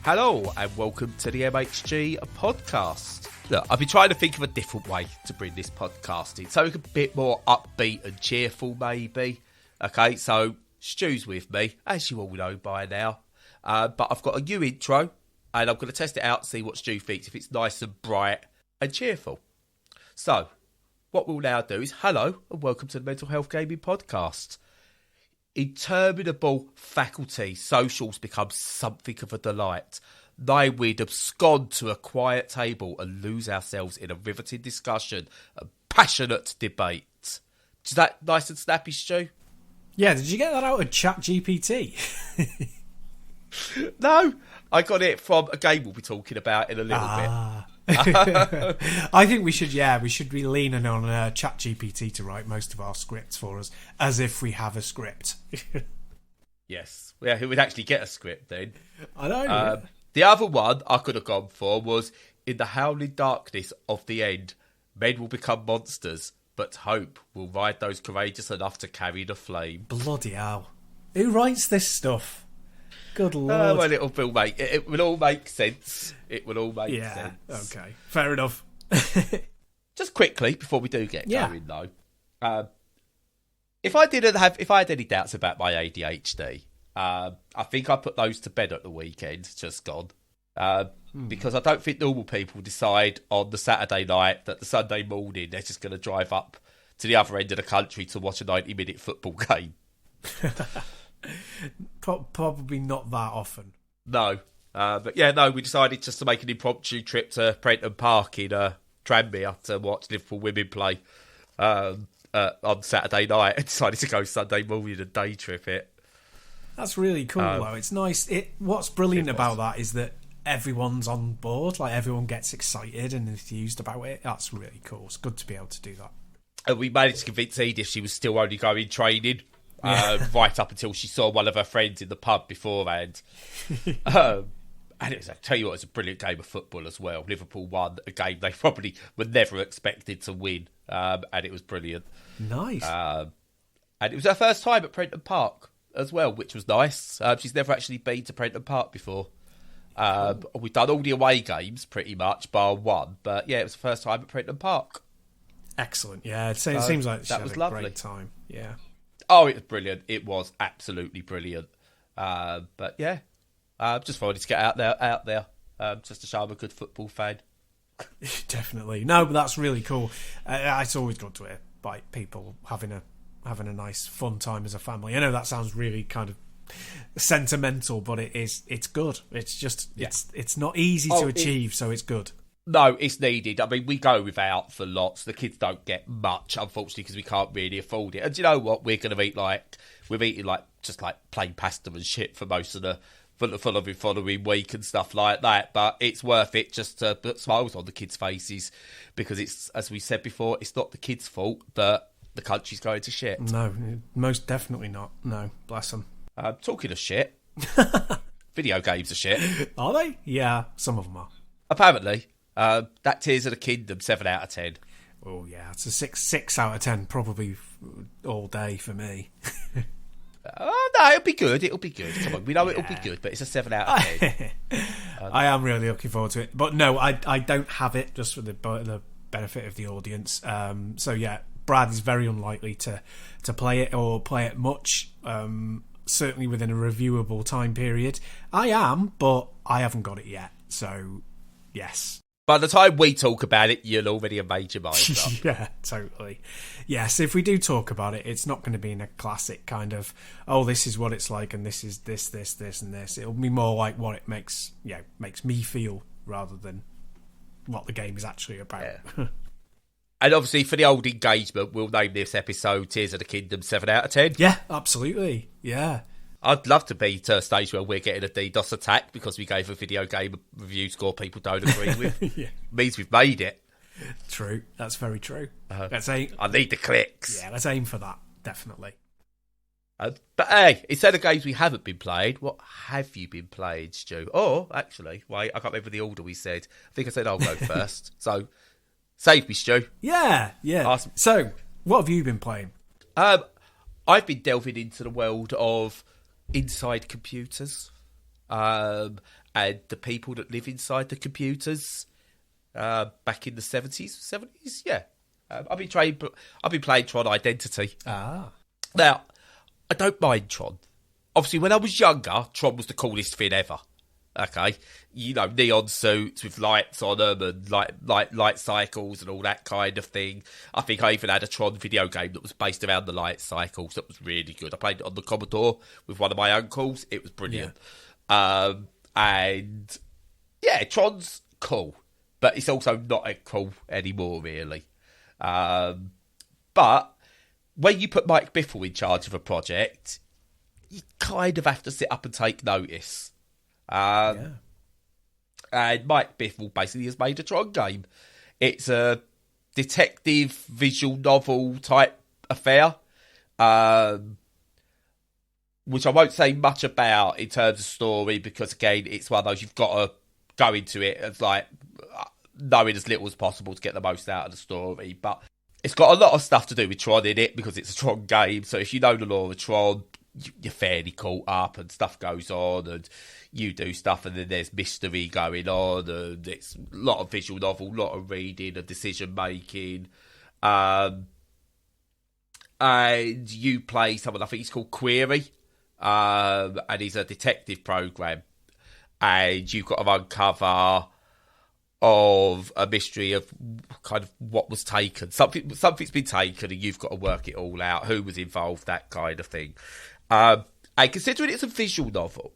Hello and welcome to the MHG podcast. Look, I've been trying to think of a different way to bring this podcast in, something a bit more upbeat and cheerful maybe. Okay, so Stu's with me, as you all know by now. But I've got a new intro and I'm going to test it out, see what Stu thinks, if it's nice and bright and cheerful. So, what we'll now do is hello and welcome to the Mental Health Gaming Podcast. Interminable faculty socials become something of a delight. They would abscond to a quiet table and lose ourselves in a riveting discussion and passionate debate. Is that nice and snappy, Stu? Yeah, did you get that out of ChatGPT? No, I got it from a game we'll be talking about in a little bit. I think we should be leaning on ChatGPT to write most of our scripts for us, as if we have a script. Yes, yeah, who would actually get a script then? I know. The other one I could have gone for was, in the howling darkness of the end, men will become monsters, but hope will ride those courageous enough to carry the flame. Bloody hell. Who writes this stuff? Good lord. Well, it will all make sense. It will all make sense. Yeah, okay. Fair enough. Just quickly, before we do get going though, if I had any doubts about my ADHD, I think I put those to bed at the weekend, just gone. Because I don't think normal people decide on the Saturday night that the Sunday morning they're just going to drive up to the other end of the country to watch a 90-minute football game. Probably not that often. No. But yeah, no, we decided just to make an impromptu trip to Prenton Park in Tranmere to watch Liverpool women play on Saturday night, and decided to go Sunday morning and day trip it. That's really cool, though. It's nice. What's brilliant about that is that everyone's on board. Like, everyone gets excited and enthused about it. That's really cool. It's good to be able to do that. And we managed to convince Edith she was still only going training. Right up until she saw one of her friends in the pub beforehand. And it was, I tell you what, it was a brilliant game of football as well. Liverpool won a game they probably were never expected to win, and it was brilliant. Nice. And it was her first time at Prenton Park as well, which was nice. She's never actually been to Prenton Park before. We've done all the away games pretty much, bar one, but yeah, it was the first time at Prenton Park. Excellent. Yeah, it seems like she that had was a lovely. Great time. Yeah. Oh, it was brilliant. It was absolutely brilliant. But yeah, just wanted to get out there, just to show I'm a good football fan. Definitely. No, but that's really cool. It's always good to hear like people having a nice fun time as a family. I know that sounds really kind of sentimental, but it's good. It's just it's not easy to achieve, so it's good. No, it's needed. I mean, we go without for lots. The kids don't get much, unfortunately, because we can't really afford it. And do you know what? We're going to eat we're eating just plain pasta and shit for most of the following week and stuff like that. But it's worth it just to put smiles on the kids' faces, because it's, as we said before, it's not the kids' fault that the country's going to shit. No, most definitely not. No, bless them. Talking of shit, video games are shit. Are they? Yeah, some of them are. Apparently. That Tears of the Kingdom, 7 out of 10. Oh yeah, it's a 6 out of 10, probably all day for me. Oh no, it'll be good. Come on, we know it'll be good, but it's a 7 out of 10. I am really looking forward to it, but no, I don't have it, just for the benefit of the audience. So yeah, Brad is very unlikely to play it or play it much. Certainly within a reviewable time period. I am, but I haven't got it yet. So yes. By the time we talk about it, you'll already have made your mind up. Yeah, totally. Yes, if we do talk about it, it's not going to be in a classic kind of, oh, this is what it's like, and this is this, and this. It'll be more like what it makes me feel, rather than what the game is actually about. Yeah. And obviously, for the old engagement, we'll name this episode Tears of the Kingdom 7 out of 10. Yeah, absolutely. Yeah. I'd love to be to a stage where we're getting a DDoS attack because we gave a video game review score people don't agree with. Yeah. Means we've made it. True. That's very true. Let's aim. I need the clicks. Yeah, let's aim for that. Definitely. But hey, instead of games we haven't been playing, what have you been playing, Stu? Or, actually, wait, I can't remember the order we said. I think I said I'll go first. So, save me, Stu. Yeah. Awesome. So, what have you been playing? I've been delving into the world of inside computers, and the people that live inside the computers back in the 70s, yeah. I've been playing Tron Identity. Ah. Now, I don't mind Tron. Obviously, when I was younger, Tron was the coolest thing ever. Okay, neon suits with lights on them and light cycles and all that kind of thing. I think I even had a Tron video game that was based around the light cycles. That was really good. I played it on the Commodore with one of my uncles. It was brilliant. Yeah. And yeah, Tron's cool, but it's also not cool anymore, really. But when you put Mike Biffle in charge of a project, you kind of have to sit up and take notice. And Mike Biffle basically has made a Tron game. It's a detective visual novel type affair, which I won't say much about in terms of story, because again, it's one of those you've got to go into it as like knowing as little as possible to get the most out of the story. But it's got a lot of stuff to do with Tron in it because it's a Tron game. So if you know the lore of Tron, you're fairly caught up and stuff goes on and you do stuff and then there's mystery going on and it's a lot of visual novel, a lot of reading and decision making. And you play someone, I think he's called Query, and he's a detective program, and you've got to uncover of a mystery of kind of what was taken. Something's been taken and you've got to work it all out, who was involved, that kind of thing. And considering it's a visual novel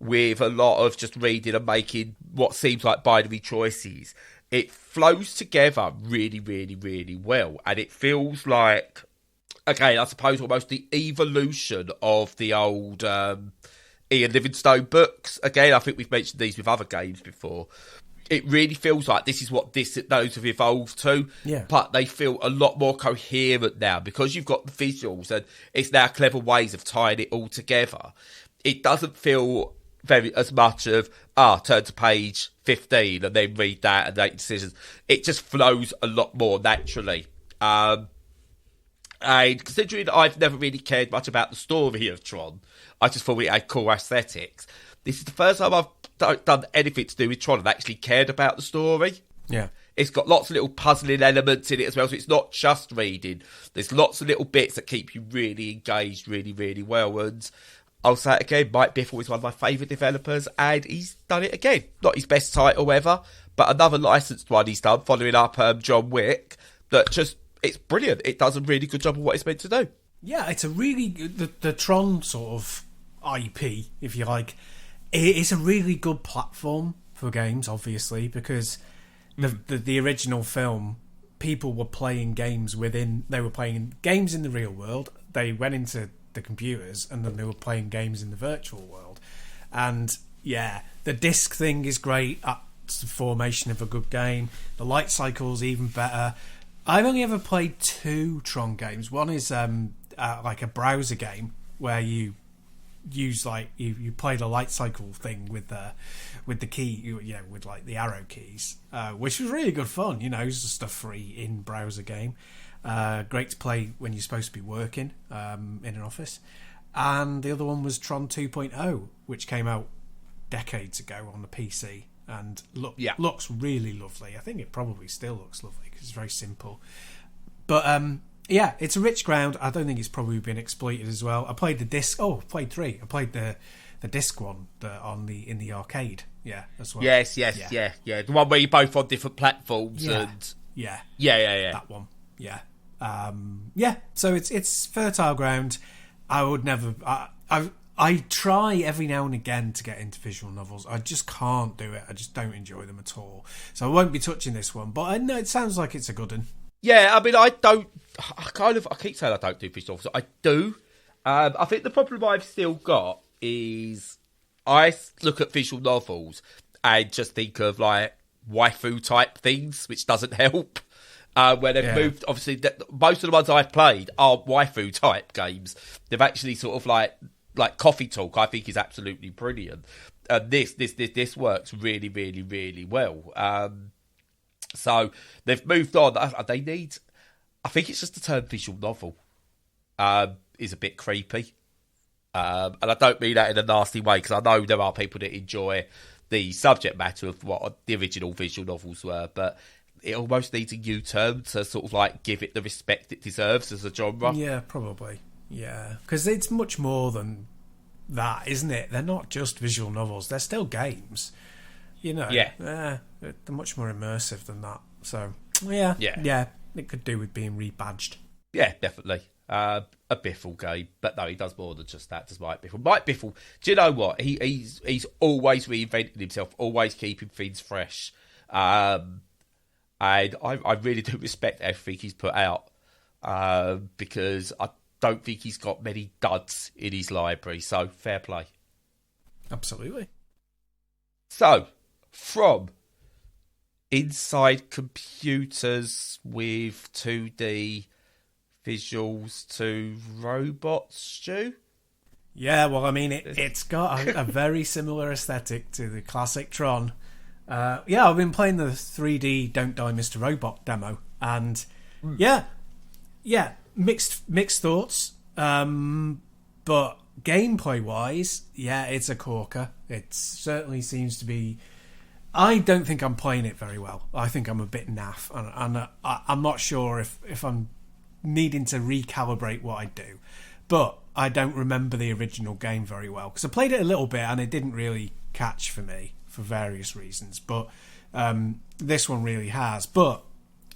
with a lot of just reading and making what seems like binary choices, it flows together really, really, really well. And it feels like, okay, I suppose almost the evolution of the old Ian Livingstone books. Again, I think we've mentioned these with other games before. It really feels like this is what those have evolved to. Yeah. But they feel a lot more coherent now because you've got the visuals and it's now clever ways of tying it all together. It doesn't feel very as much of, turn to page 15 and then read that and make decisions. It just flows a lot more naturally. And considering I've never really cared much about the story of Tron, I just thought it had cool aesthetics. This is the first time I've done anything to do with Tron and actually cared about the story. Yeah. It's got lots of little puzzling elements in it as well, so it's not just reading. There's lots of little bits that keep you really engaged really, really well. And I'll say it again, Mike Biffle is one of my favourite developers, and he's done it again. Not his best title ever, but another licensed one he's done, following up John Wick, that just, it's brilliant. It does a really good job of what it's meant to do. Yeah, it's a really good, the Tron sort of IP, if you like. It's a really good platform for games, obviously, because the original film, people were playing games they were playing games in the real world. They went into the computers and then they were playing games in the virtual world. And yeah, the disc thing is great. That's the formation of a good game. The light cycle's even better. I've only ever played 2 Tron games. One is like a browser game where you use you play the light cycle thing with the key, with like the arrow keys, which was really good fun. It's just a free in browser game, great to play when you're supposed to be working in an office. And the other one was Tron 2.0, which came out decades ago on the PC and looks really lovely. I think it probably still looks lovely because it's very simple, but yeah, it's a rich ground. I don't think it's probably been exploited as well. I played the disc. I played 3. I played the disc one in the arcade. Yeah, as well. Yes, yeah. The one where you're both on different platforms. Yeah. And yeah. That one. Yeah. So it's fertile ground. I would never. I try every now and again to get into visual novels. I just can't do it. I just don't enjoy them at all. So I won't be touching this one. But I know it sounds like it's a good one. Yeah, I mean, I keep saying I don't do visual novels. I do. I think the problem I've still got is I look at visual novels and just think of like waifu type things, which doesn't help. Where they've moved, obviously, most of the ones I've played are waifu type games. They've actually sort of like Coffee Talk, I think is absolutely brilliant. This works really, really, really well. So they've moved on. They need, I think it's just the term visual novel is a bit creepy. And I don't mean that in a nasty way, because I know there are people that enjoy the subject matter of what the original visual novels were, but it almost needs a U-turn to sort of like give it the respect it deserves as a genre. Yeah, probably. Yeah, because it's much more than that, isn't it? They're not just visual novels; they're still games. You know, they're much more immersive than that. So, yeah, it could do with being rebadged. Yeah, definitely. A Biffle game, but no, he does more than just that. Does Mike Biffle? Mike Biffle, do you know what? He's always reinventing himself, always keeping things fresh. And I really do respect everything he's put out, because I don't think he's got many duds in his library. So fair play. Absolutely. So from inside computers with 2D visuals to robots, Stu? Yeah, well, I mean, it's got a very similar aesthetic to the classic Tron. I've been playing the 3D Don't Die Mr. Robot demo, and mixed thoughts. But gameplay-wise, it's a corker. It certainly seems to be... I don't think I'm playing it very well. I think I'm a bit naff, and I'm not sure if I'm needing to recalibrate what I do. But I don't remember the original game very well, because I played it a little bit and it didn't really catch for me for various reasons. But this one really has. But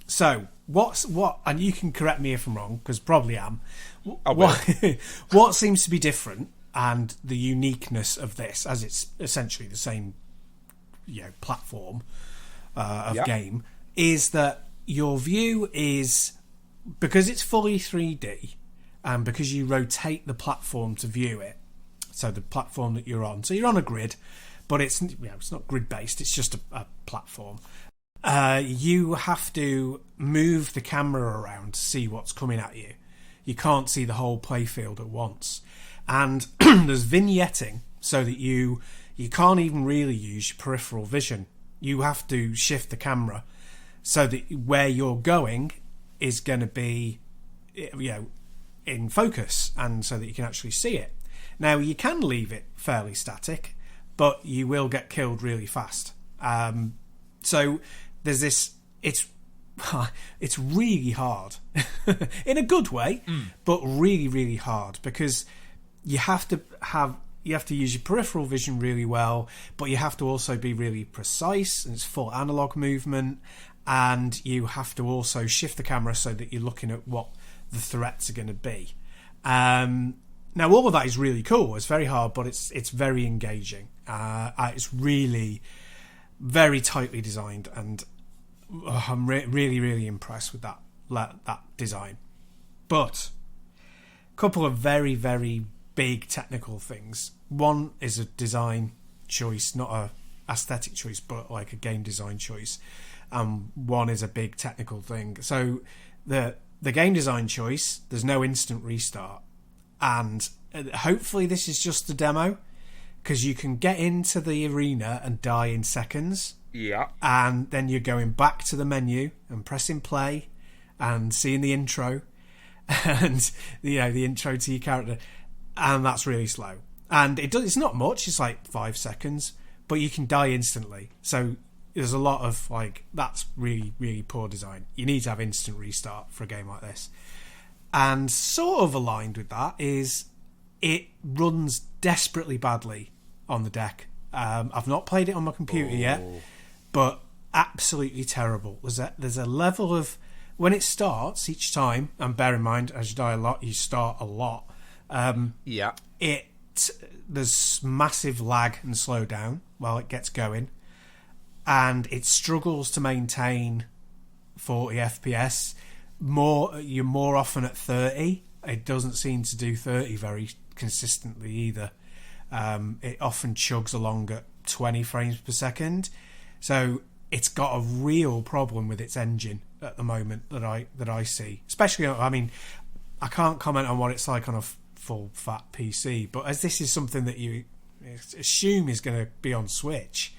so what? And you can correct me if I'm wrong, because probably am. What seems to be different and the uniqueness of this, as it's essentially the same platform of game, is that your view is, because it's fully 3D and because you rotate the platform to view it, so the platform that you're on, so you're on a grid, but it's not grid based, it's just a platform. You have to move the camera around to see what's coming at you. You can't see the whole playfield at once, and there's vignetting, so that you can't even really use your peripheral vision. You have to shift the camera so that where you're going is going to be, in focus, and so that you can actually see it. Now, you can leave it fairly static, but you will get killed really fast. So there's this... It's really hard in a good way, but really, really hard, because you have to use your peripheral vision really well, but you have to also be really precise, and it's full analog movement, and you have to also shift the camera so that you're looking at what the threats are going to be. Now, all of that is really cool. It's very hard, but it's very engaging. It's really very tightly designed, and I'm really, really impressed with that design. But a couple of very, very big technical things. One is a design choice, not a aesthetic choice, but like a game design choice. One is a big technical thing. So the game design choice, there's no instant restart, and hopefully this is just the demo, because you can get into the arena and die in seconds. Yeah. And then you're going back to the menu and pressing play and seeing the intro and the intro to your character, and that's really slow. And it's not much, it's like 5 seconds, but you can die instantly. So there's a lot of that's really, really poor design. You need to have instant restart for a game like this. And sort of aligned with that is it runs desperately badly on the deck. I've not played it on my computer yet, but absolutely terrible. There's a level of, when it starts each time, and bear in mind, as you die a lot, you start a lot. There's massive lag and slowdown while it gets going, and it struggles to maintain 40 FPS. You're more often at 30. It doesn't seem to do 30 very consistently either. It often chugs along at 20 frames per second. So it's got a real problem with its engine at the moment that I see. Especially, I mean, I can't comment on what it's like on a full fat PC, but as this is something that you assume is going to be on Switch,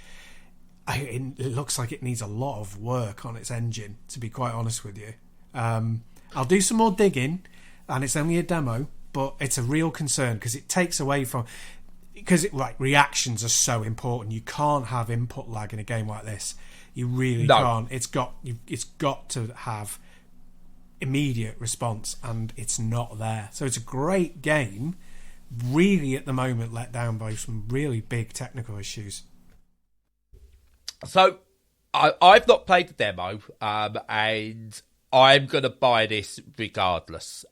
it looks like it needs a lot of work on its engine, to be quite honest with you. I'll do some more digging, and it's only a demo, but it's a real concern because it takes away from... because reactions are so important. You can't have input lag in a game like this. You really can't. It's got to have immediate response, and it's not there. So it's a great game, really at the moment let down by some really big technical issues. So I've not played the demo, and I'm going to buy this regardless,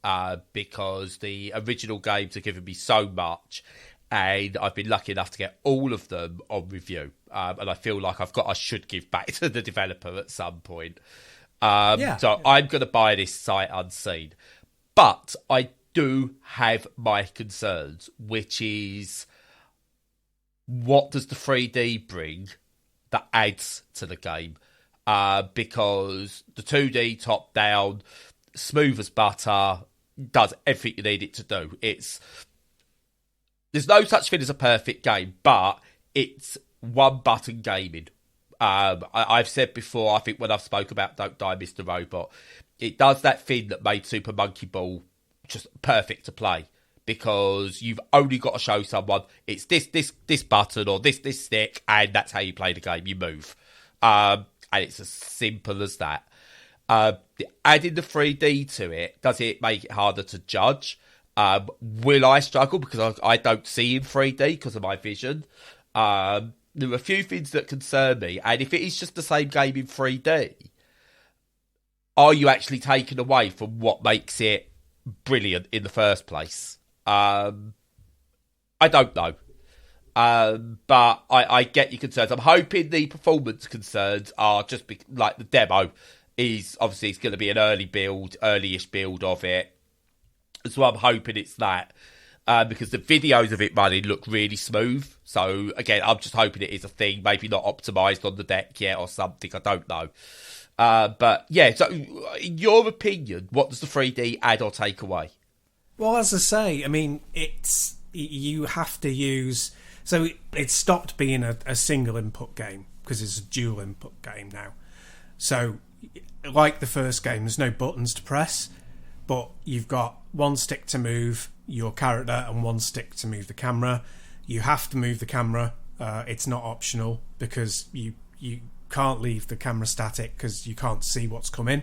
because the original games have given me so much, and I've been lucky enough to get all of them on review, and I feel like I should give back to the developer at some point. So I'm going to buy this sight unseen. But I do have my concerns, which is, what does the 3D bring that adds to the game? Because the 2D top-down, smooth as butter, does everything you need it to do. There's no such thing as a perfect game, but it's one-button gaming. I've said before, I think when I've spoke about Don't Die, Mr. Robot, it does that thing that made Super Monkey Ball just perfect to play, because you've only got to show someone it's this button or this stick, and that's how you play the game. You move, and it's as simple as that. Adding the 3D to it, does it make it harder to judge? Will I struggle because I don't see in 3D because of my vision? There are a few things that concern me, and if it is just the same game in 3D, are you actually taken away from what makes it brilliant in the first place? I don't know. But I get your concerns. I'm hoping the performance concerns are just like the demo is obviously it's going to be an early-ish build of it. So I'm hoping it's that. Because the videos of it running look really smooth. So, again, I'm just hoping it is a thing. Maybe not optimised on the deck yet or something. I don't know. But, yeah, so in your opinion, what does the 3D add or take away? Well, as I say, I mean, you have to use... So it stopped being a single input game because it's a dual input game now. So, like the first game, there's no buttons to press, but you've got one stick to move your character and one stick to move the camera. You have to move the camera. It's not optional because you can't leave the camera static because you can't see what's coming.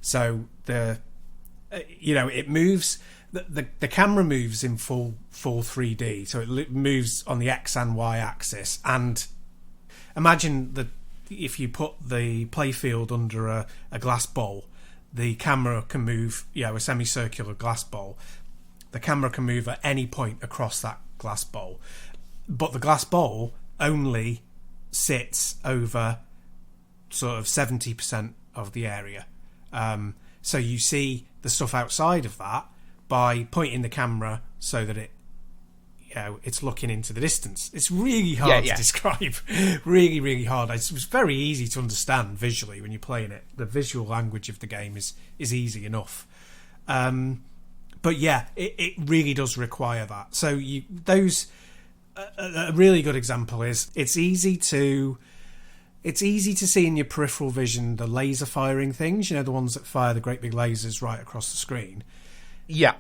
So it moves. The camera moves in full 3D, so it moves on the X and Y axis. And imagine that if you put the playfield under a glass bowl, the camera can move. A semicircular glass bowl. The camera can move at any point across that glass bowl, but the glass bowl only sits over sort of 70% of the area. So you see the stuff outside of that by pointing the camera so that it's looking into the distance. It's really hard to describe. Really, really hard. It's very easy to understand visually when you're playing it. The visual language of the game is easy enough. But yeah, it really does require that. So a really good example is it's easy to see in your peripheral vision the laser firing things, the ones that fire the great big lasers right across the screen. Yeah.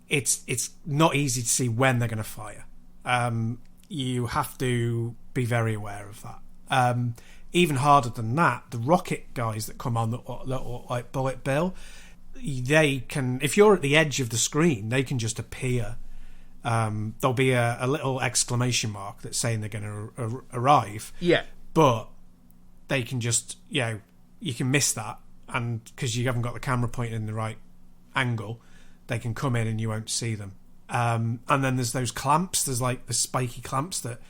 It's not easy to see when they're going to fire. You have to be very aware of that. Even harder than that, the rocket guys that come on that look like Bullet Bill, they can, if you're at the edge of the screen, they can just appear. There'll be a little exclamation mark that's saying they're going to arrive. Yeah. But they can just, you can miss that, and because you haven't got the camera pointed in the right angle, they can come in and you won't see them. And then there's those clamps. There's like the spiky clamps that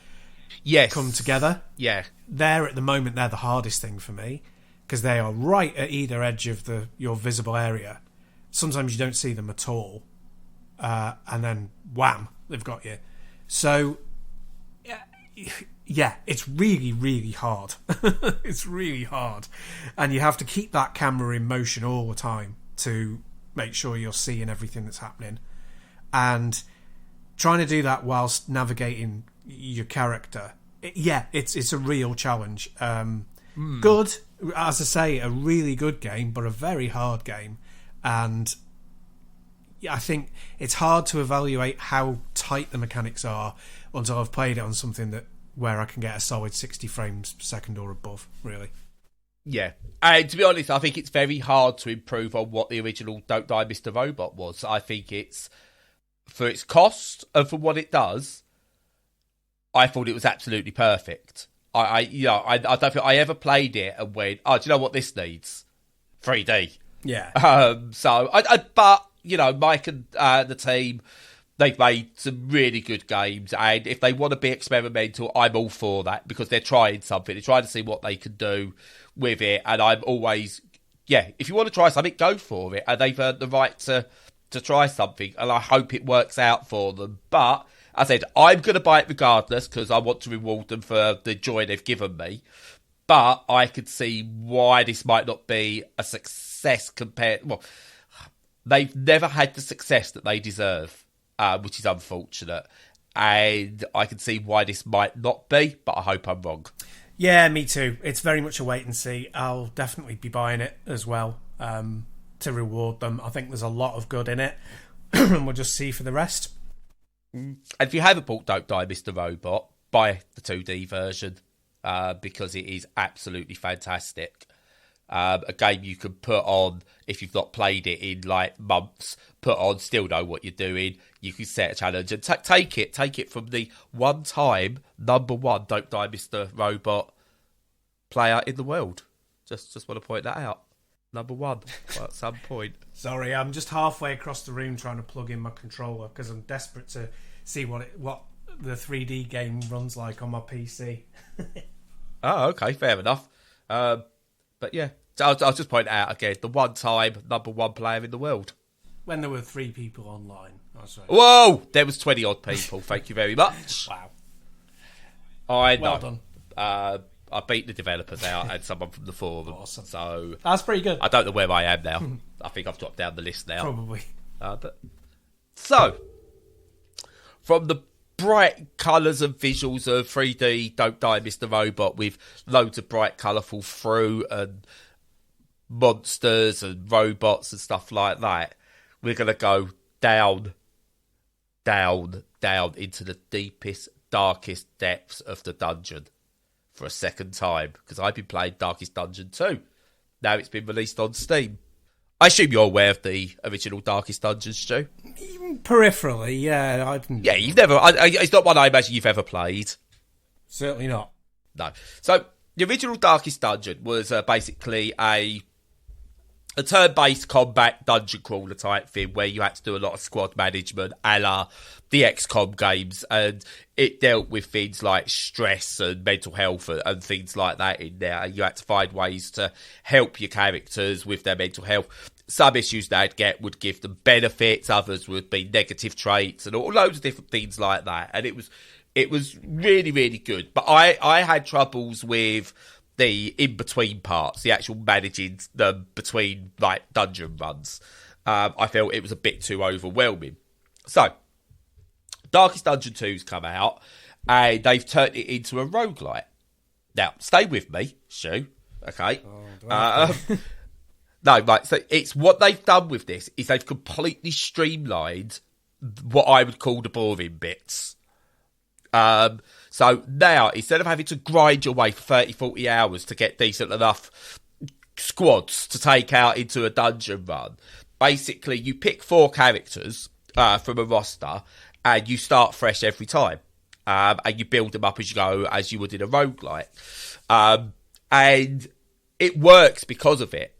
come together. Yeah. At the moment, they're the hardest thing for me because they are right at either edge of your visible area. Sometimes you don't see them at all. And then, wham, they've got you. So, yeah, it's really, really hard. It's really hard. And you have to keep that camera in motion all the time to make sure you're seeing everything that's happening. And trying to do that whilst navigating your character, it's a real challenge. Good, as I say, a really good game, but a very hard game. And I think it's hard to evaluate how tight the mechanics are until I've played it on something where I can get a solid 60 frames per second or above, really. Yeah. And to be honest, I think it's very hard to improve on what the original Don't Die Mr. Robot was. I think it's, for its cost and for what it does, I thought it was absolutely perfect. I don't think I ever played it and went, oh, do you know what this needs? 3D. Yeah. But, Mike and the team, they've made some really good games, and if they want to be experimental, I'm all for that, because they're trying something. They're trying to see what they can do with it, and I'm always, if you want to try something, go for it, and they've earned the right to try something, and I hope it works out for them. But, as I said, I'm going to buy it regardless, because I want to reward them for the joy they've given me, but I could see why this might not be a success compared... Well, they've never had the success that they deserve. Which is unfortunate. And I can see why this might not be, but I hope I'm wrong. Yeah, me too. It's very much a wait and see. I'll definitely be buying it as well to reward them. I think there's a lot of good in it, and we'll just see for the rest. And if you haven't bought Don't Die Mr. Robot, buy the 2D version because it is absolutely fantastic. A game you can put on if you've not played it in months, put on, still know what you're doing. You can set a challenge and take it from the one-time #1 Don't Die Mr. Robot player in the world. Just want to point that out. #1 at some point. Sorry, I'm just halfway across the room trying to plug in my controller because I'm desperate to see what the 3D game runs like on my PC. Oh, okay, fair enough. But yeah, I'll just point out again, the one-time #1 player in the world. When there were 3 people online. That's right. Whoa! There was 20-odd people, thank you very much. Wow. I know. Well done. I beat the developers out and someone from the forum. Awesome. So that's pretty good. I don't know where I am now. I think I've dropped down the list now. Probably. So, from the bright colours and visuals of 3D Don't Die Mr. Robot with loads of bright colourful fruit and monsters and robots and stuff like that, we're going to go down into the deepest, darkest depths of the dungeon for a second time, because I've been playing Darkest Dungeon 2. Now it's been released on Steam. I assume you're aware of the original Darkest Dungeon, Stu? Peripherally, yeah. Yeah, you've never... it's not one I imagine you've ever played. Certainly not. No. So, the original Darkest Dungeon was basically a turn-based combat dungeon crawler type thing where you had to do a lot of squad management a la the XCOM games, and it dealt with things like stress and mental health and things like that in there. You had to find ways to help your characters with their mental health. Some issues they'd get would give them benefits, others would be negative traits, and all loads of different things like that. And it was really, really good. But I had troubles with the in-between parts, the actual managing them between dungeon runs. I felt it was a bit too overwhelming. So, Darkest Dungeon 2's come out, and they've turned it into a roguelite. Now, stay with me, Stu, okay? No, right, so it's what they've done with this is they've completely streamlined what I would call the boring bits. So now, instead of having to grind your way for 30, 40 hours to get decent enough squads to take out into a dungeon run, basically you pick 4 characters from a roster and you start fresh every time. And you build them up as you go, as you would in a roguelite. And it works because of it.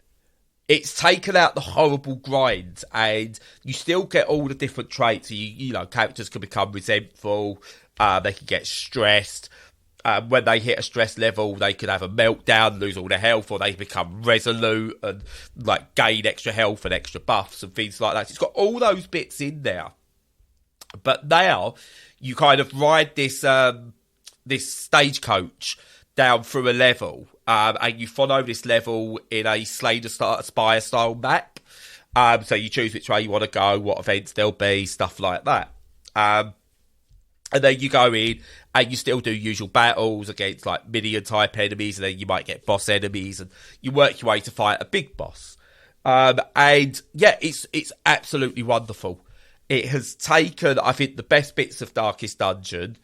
It's taken out the horrible grind, and you still get all the different traits. You know, characters can become resentful, they can get stressed. When they hit a stress level, they could have a meltdown, lose all their health, or they become resolute and gain extra health and extra buffs and things like that. It's got all those bits in there. But now you kind of ride this this stagecoach down through a level, and you follow this level in a Slay the Spire style map. So you choose which way you want to go, what events there'll be, stuff like that. And then you go in and you still do usual battles against minion type enemies, and then you might get boss enemies, and you work your way to fight a big boss. And yeah, it's absolutely wonderful. It has taken, I think, the best bits of Darkest Dungeon,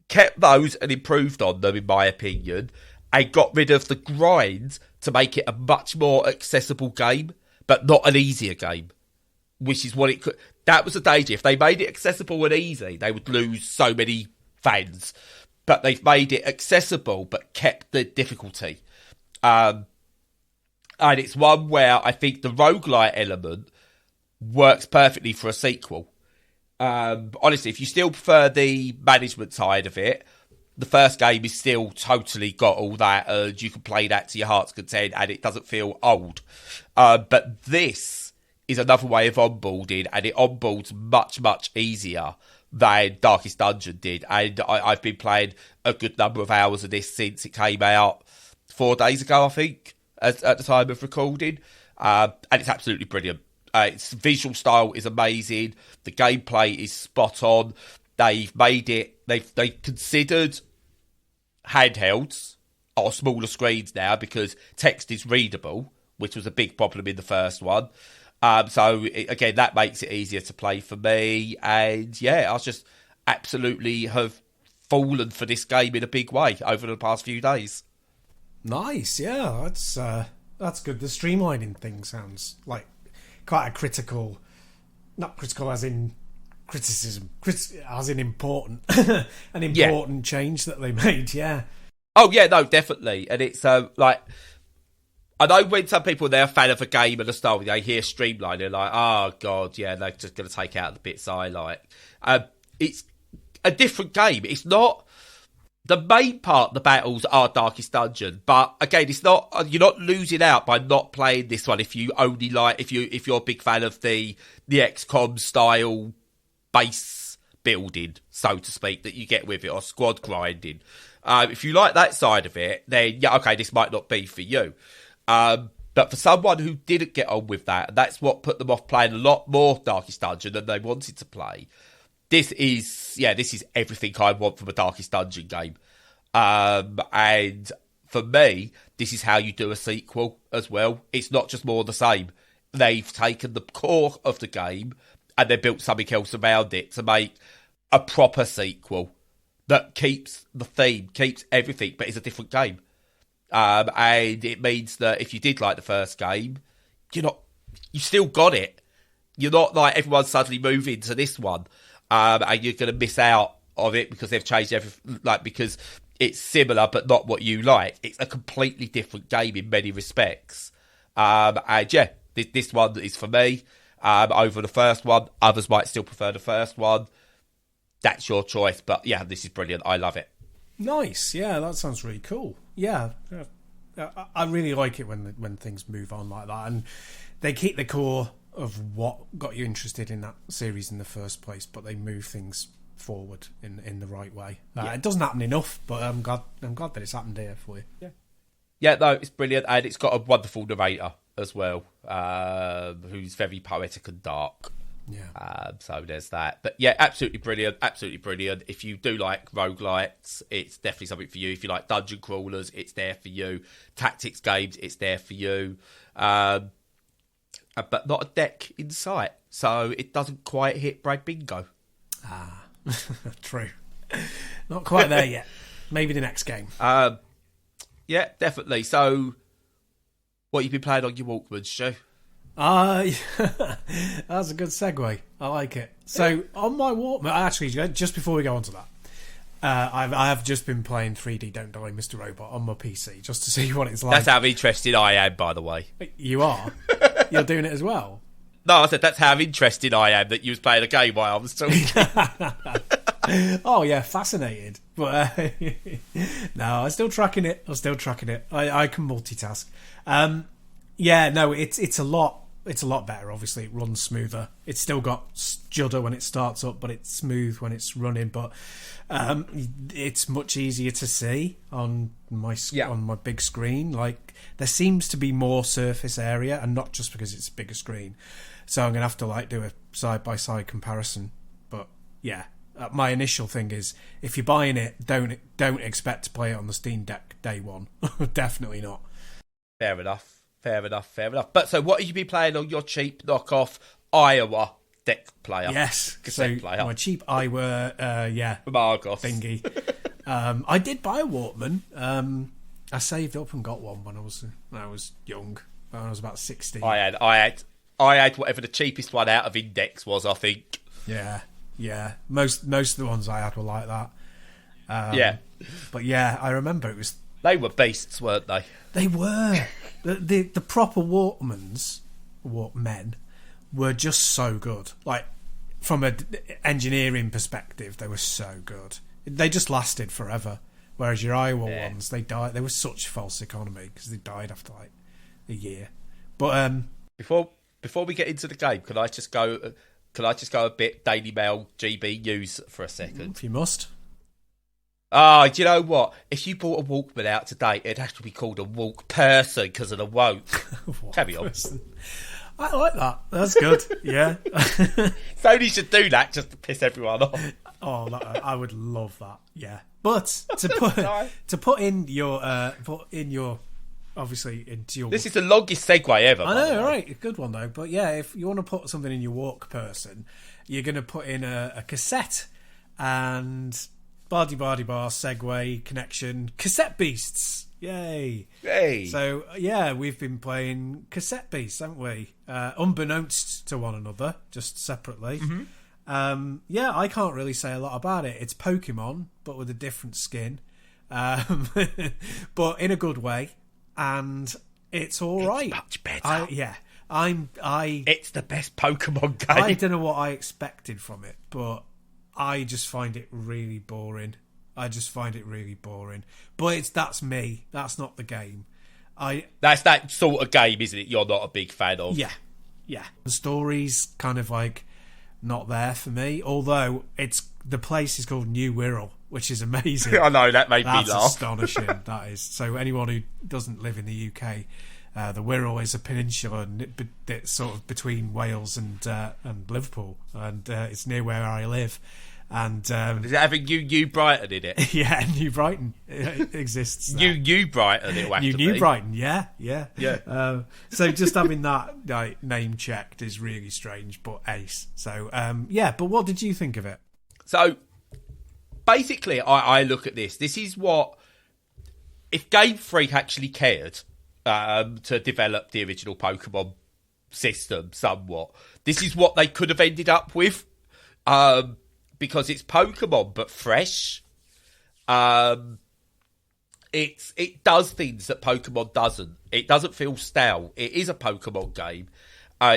kept those and improved on them, in my opinion, and got rid of the grind to make it a much more accessible game, but not an easier game, which is what it could. That was the danger. If they made it accessible and easy, they would lose so many fans. But they've made it accessible, but kept the difficulty. And it's one where I think the roguelite element works perfectly for a sequel. Honestly, if you still prefer the management side of it, the first game is still totally got all that, and you can play that to your heart's content, and it doesn't feel old. But this is another way of onboarding, and it onboards much, much easier than Darkest Dungeon did. And I've been playing a good number of hours of this since it came out 4 days ago, I think, at the time of recording. And it's absolutely brilliant. Its visual style is amazing. The gameplay is spot on. They've made it. They've considered handhelds or smaller screens now because text is readable, which was a big problem in the first one. Again, that makes it easier to play for me. And yeah, I just absolutely have fallen for this game in a big way over the past few days. Nice, yeah, that's good. The streamlining thing sounds like quite a critical, not critical as in criticism, as in important, an important change that they made. Yeah. Oh yeah, no, definitely, and it's like. I know when some people, they're a fan of a game and a style, they hear streamline, they're like, oh, God, yeah, they're just going to take out the bits I like. It's a different game. It's not... The main part, the battles are Darkest Dungeon, but again, it's not... You're not losing out by not playing this one if you only like... If you're a big fan of the XCOM style base building, so to speak, that you get with it, or squad grinding. If you like that side of it, then, yeah, okay, this might not be for you. But for someone who didn't get on with that, and that's what put them off playing a lot more Darkest Dungeon than they wanted to play. This is everything I want from a Darkest Dungeon game. And for me, this is how you do a sequel as well. It's not just more of the same. They've taken the core of the game and they built something else around it to make a proper sequel that keeps the theme, keeps everything, but is a different game. And it means that if you did like the first game, you still got it. You're not like everyone's suddenly moving to this one, and you're going to miss out on it because they've changed everything. Like because it's similar but not what you like. It's a completely different game in many respects. And yeah, this one is for me over the first one. Others might still prefer the first one. That's your choice, but yeah, this is brilliant. I love it. Nice, yeah, that sounds really cool. Yeah, I really like it when things move on like that, and they keep the core of what got you interested in that series in the first place, but they move things forward in the right way. It doesn't happen enough, but I'm glad that it's happened here for you. Yeah, no, it's brilliant, and it's got a wonderful narrator as well, who's very poetic and dark. Yeah. So there's that. But yeah, absolutely brilliant. Absolutely brilliant. If you do like roguelites, it's definitely something for you. If you like dungeon crawlers, it's there for you. Tactics games, it's there for you. But not a deck in sight. So it doesn't quite hit Brad Bingo. Ah, true. Not quite there yet. Maybe the next game. Yeah, definitely. So what you've been playing on your Walkman, Stu? That's a good segue. I like it. So on my Walkman, actually, just before we go on to that, I have just been playing 3D Don't Die Mr. Robot on my PC just to see what it's like. That's how interested I am, by the way. You are? You're doing it as well? No, I said that's how interested I am that you was playing a game while I was talking. Oh yeah, fascinated. But no, I'm still tracking it. I can multitask. Yeah, no, it's a lot. It's a lot better. Obviously, it runs smoother. It's still got judder when it starts up, but it's smooth when it's running. But it's much easier to see on my big screen. Like there seems to be more surface area, and not just because it's a bigger screen. So I'm gonna have to do a side by side comparison. But yeah, my initial thing is if you're buying it, don't expect to play it on the Steam Deck day one. Definitely not. Fair enough. Fair enough. But so what have you been playing on your cheap knockoff Iowa deck player? Yes. Cassette player. My cheap Iowa, From Argos. thingy. I did buy a Walkman. I saved up and got one when I was young. When I was about 16. I had whatever the cheapest one out of Index was, I think. Yeah. Most of the ones I had were like that. Yeah. But yeah, I remember it was... They were beasts, weren't they? They were. The proper Walkmen, were just so good. Like, from an engineering perspective, they were so good. They just lasted forever. Whereas your Iowa ones, they died. They were such false economy because they died after like a year. But before we get into the game, can I just go a bit Daily Mail GB news for a second? If you must. Do you know what? If you bought a Walkman out today, it'd have to be called a Walkperson because of the woke. Carry on. I like that. That's good. Yeah. Sony should do that just to piss everyone off. Oh, I would love that. Yeah. But to put in your obviously into your... This is the longest segue ever. I know, right? A good one though. But yeah, if you want to put something in your Walkperson, you're going to put in a cassette and bar segue connection Cassette Beasts. Yay! So yeah, we've been playing Cassette Beasts, haven't we? Unbeknownst to one another, just separately. Mm-hmm. Yeah, I can't really say a lot about it. It's Pokémon, but with a different skin, but in a good way, and it's all right. Much better. It's the best Pokémon game. I don't know what I expected from it, but I just find it really boring. But that's me. That's not the game. That's that sort of game, isn't it? You're not a big fan of. Yeah. The story's kind of like not there for me. Although the place is called New Wirral, which is amazing. I know, that made me laugh. That's astonishing. That is. So anyone who doesn't live in the UK, the Wirral is a peninsula that's sort of between Wales and Liverpool, and it's near where I live. And does it have a New Brighton in it? Yeah, New Brighton exists. New Brighton, it will have to be. New Brighton, yeah. So just having that name checked is really strange, but ace. So but what did you think of it? So basically, I look at this. This is what, if Game Freak actually cared to develop the original Pokemon system somewhat, this is what they could have ended up with. Because it's Pokemon but fresh. It does things that Pokemon doesn't. It doesn't feel stale. It is a Pokemon game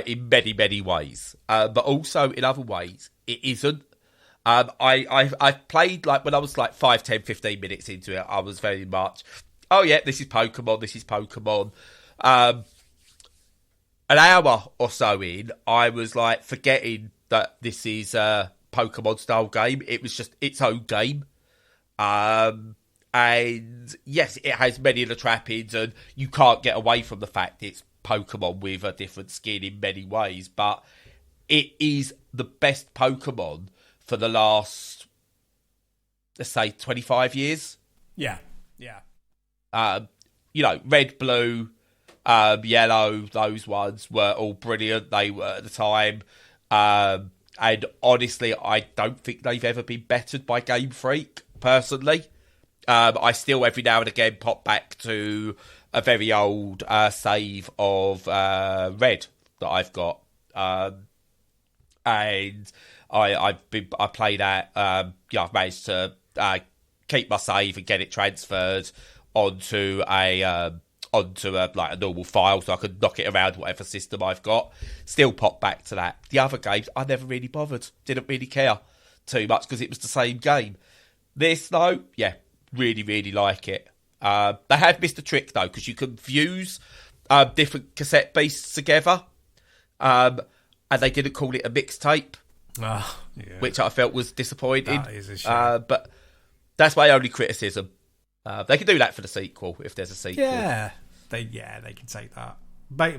in many, many ways. But also in other ways, it isn't. I played, like, when I was like 5, 10, 15 minutes into it, I was very much, oh yeah, this is Pokemon. An hour or so in, I was like forgetting that this is Pokemon style game. It was just its own game. And yes, it has many of the trappings, and you can't get away from the fact it's Pokemon with a different skin in many ways, but it is the best Pokemon for the last, let's say, 25 years. Yeah. Red, blue, yellow, those ones were all brilliant. They were at the time. And honestly, I don't think they've ever been bettered by Game Freak, personally. I still, every now and again, pop back to a very old save of Red that I've got. And I play that. I've managed to keep my save and get it transferred onto a normal file, so I could knock it around whatever system I've got. Still pop back to that. The other games, I never really bothered. Didn't really care too much because it was the same game. This, though, yeah, really, really like it. They have missed a trick, though, because you can fuse different Cassette Beasts together, and they didn't call it a mixtape, which I felt was disappointing. That is a shame. But that's my only criticism. They can do that for the sequel, if there's a sequel. Yeah, they can take that.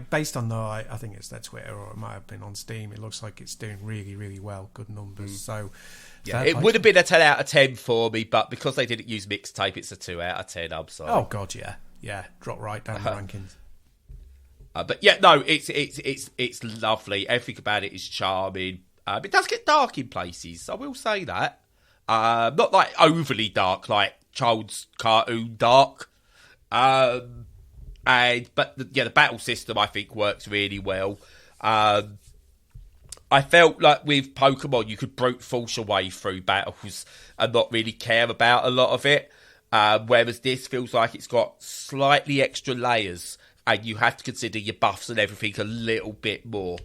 Based on I think it's their Twitter, or it might have been on Steam, it looks like it's doing really, really well. Good numbers. So yeah, it would have been a 10 out of 10 for me, but because they didn't use mixtape, it's a 2 out of 10. I'm sorry. Oh god, yeah, drop right down the rankings. But yeah, no, it's lovely. Everything about it is charming. It does get dark in places, I will say that. Not like overly dark, like child's cartoon dark. But the battle system I think works really well. I felt like with Pokemon you could brute force your way through battles and not really care about a lot of it. Whereas this feels like it's got slightly extra layers and you have to consider your buffs and everything a little bit more.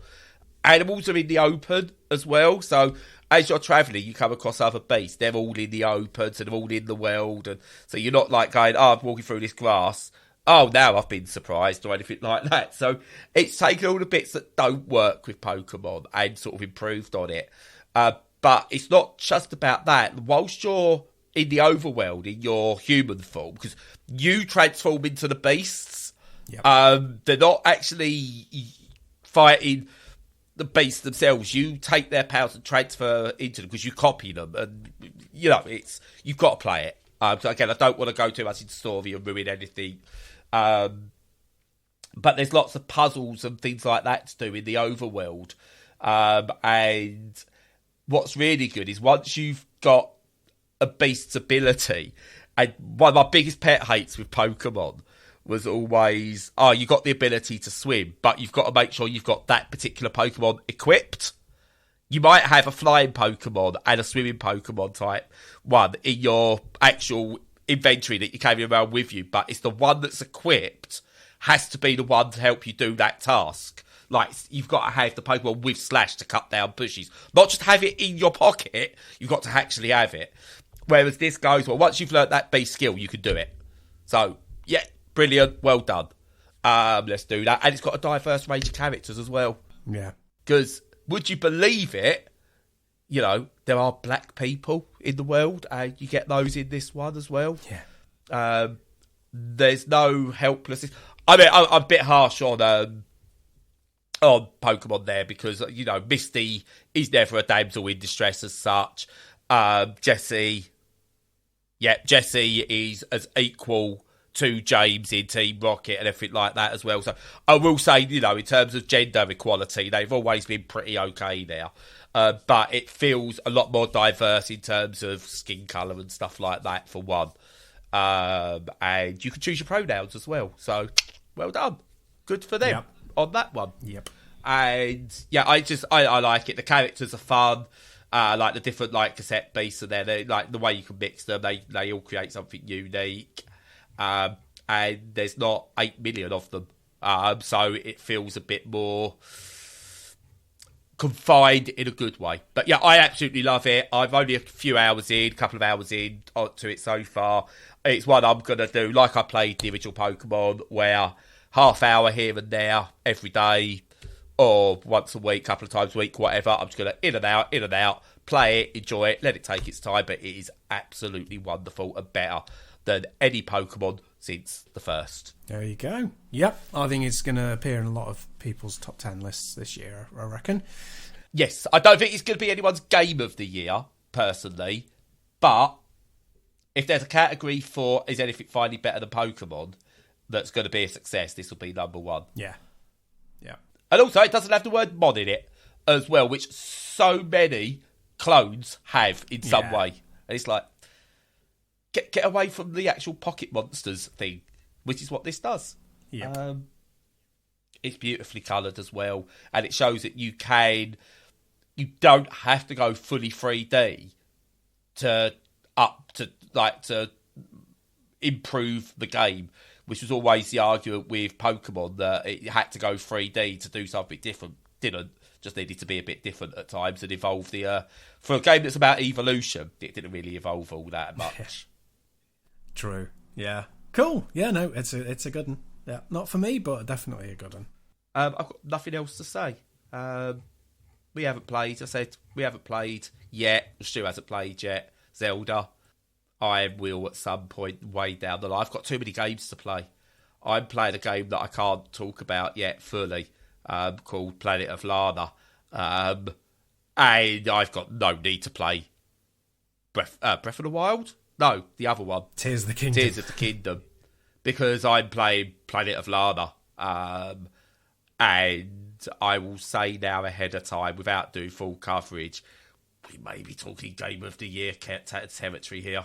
Animals are in the open as well, so as you're travelling, you come across other beasts. They're all in the open, so they're all in the world, and so you're not like going, "Oh, I'm walking through this grass. Oh, now I've been surprised," or anything like that. So it's taken all the bits that don't work with Pokemon and sort of improved on it. But it's not just about that. Whilst you're in the overworld, in your human form, because you transform into the beasts, they're not actually fighting the beasts themselves. You take their powers and transfer into them because you copy them, and you've got to play it. So again, I don't want to go too much into story and ruin anything. But there's lots of puzzles and things like that to do in the overworld. And what's really good is once you've got a beast's ability, and one of my biggest pet hates with Pokemon was always, you got the ability to swim, but you've got to make sure you've got that particular Pokemon equipped. You might have a flying Pokemon and a swimming Pokemon type one in your actual inventory that you carry around with you, but it's the one that's equipped has to be the one to help you do that task. Like, you've got to have the Pokemon with Slash to cut down bushes. Not just have it in your pocket, you've got to actually have it. Whereas this goes, well, once you've learnt that base skill, you can do it. So, yeah, brilliant, well done. Let's do that. And it's got a diverse range of characters as well. Yeah. Because, would you believe it, there are black people in the world, and you get those in this one as well. Yeah. There's no helplessness. I mean, I'm a bit harsh on Pokemon there because, Misty is never a damsel in distress as such. Jessie is as equal to James in Team Rocket and everything like that as well. So I will say, in terms of gender equality, they've always been pretty okay there. But it feels a lot more diverse in terms of skin colour and stuff like that, for one. And you can choose your pronouns as well. So, well done. Good for them on that one. Yep. And, yeah, I like it. The characters are fun. Like the different, cassette beasts are there. They, the way you can mix them, they all create something unique. And there's not 8 million of them. So it feels a bit more confined in a good way. But yeah, I absolutely love it. I've only a couple of hours in to it so far. It's one I'm going to do like I played the original Pokemon, where half hour here and there every day, or once a week, couple of times a week, whatever. I'm just going to in and out, play it, enjoy it, let it take its time. But it is absolutely wonderful and better than any Pokemon since the first. There you go. Yep, I think it's going to appear in a lot of people's top 10 lists this year, I reckon. Yes, I don't think it's going to be anyone's game of the year, personally. But if there's a category for is anything finally better than Pokemon that's going to be a success, this will be number one. Yeah. Yeah. And also, it doesn't have the word mod in it as well, which so many clones have in some way. And it's like, get away from the actual pocket monsters thing, which is what this does. Yeah. It's beautifully coloured as well, and it shows that you don't have to go fully 3D to improve the game, which was always the argument with Pokemon, that it had to go 3D to do something different. Didn't. Just needed to be a bit different at times and evolve for a game that's about evolution, it didn't really evolve all that much. True. Yeah. Cool. Yeah, no, it's a good one. Yeah. Not for me, but definitely a good one. I've got nothing else to say. We haven't played. I said we haven't played yet. Stu hasn't played yet. Zelda. I will at some point way down the line. I've got too many games to play. I'm playing a game that I can't talk about yet fully, called Planet of Lana. And I've got no need to play Breath of the Wild. No, the other one. Tears of the Kingdom. Because I'm playing Planet of Lana. And I will say now ahead of time, without doing full coverage, we may be talking Game of the Year territory here.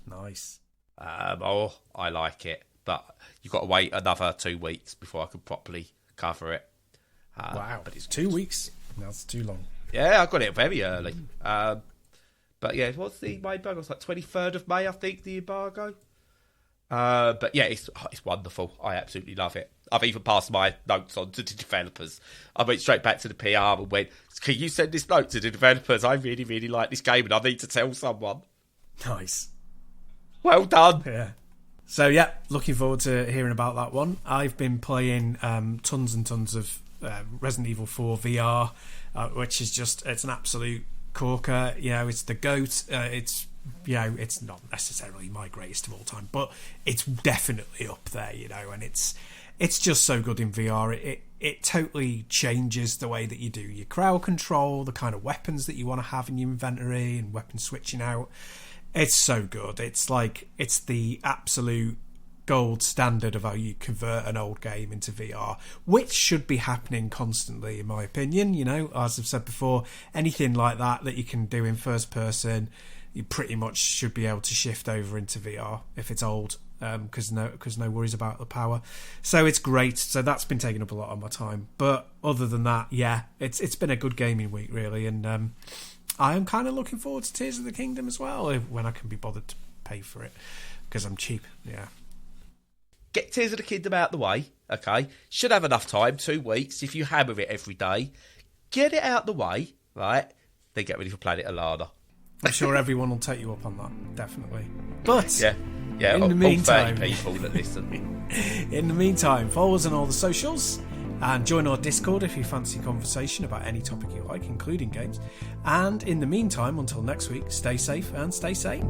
Nice. I like it. But you've got to wait another 2 weeks before I can properly cover it. Wow. But it's 2 weeks? That's too long. Yeah, I got it very early. But yeah, what's the embargo? It's like 23rd of May, I think, the embargo. But yeah, it's wonderful. I absolutely love it. I've even passed my notes on to the developers. I went straight back to the PR and went, can you send this note to the developers? I really, really like this game and I need to tell someone. Nice. Well done. Yeah. So yeah, looking forward to hearing about that one. I've been playing tons and tons of Resident Evil 4 VR, which is it's an absolute corker. You know, it's the GOAT. It's not necessarily my greatest of all time, but it's definitely up there. You know, and it's just so good in VR. It totally changes the way that you do your crowd control, the kind of weapons that you want to have in your inventory, and weapon switching out. It's so good. It's the absolute gold standard of how you convert an old game into VR, which should be happening constantly, in my opinion. You know, as I've said before, anything like that you can do in first person, you pretty much should be able to shift over into VR if it's old, because no worries about the power. So it's great. So that's been taking up a lot of my time. But other than that, yeah, it's been a good gaming week, really, and I am kind of looking forward to Tears of the Kingdom as well, when I can be bothered to pay for it, because I'm cheap. Yeah. Get Tears of the Kingdom out of the way, okay? Should have enough time, 2 weeks, if you hammer it every day. Get it out the way, right? Then get ready for Planet Alana. I'm sure everyone will take you up on that, definitely. But yeah, in the meantime, all 30 people that listen. In the meantime, follow us on all the socials and join our Discord if you fancy conversation about any topic you like, including games. And in the meantime, until next week, stay safe and stay sane.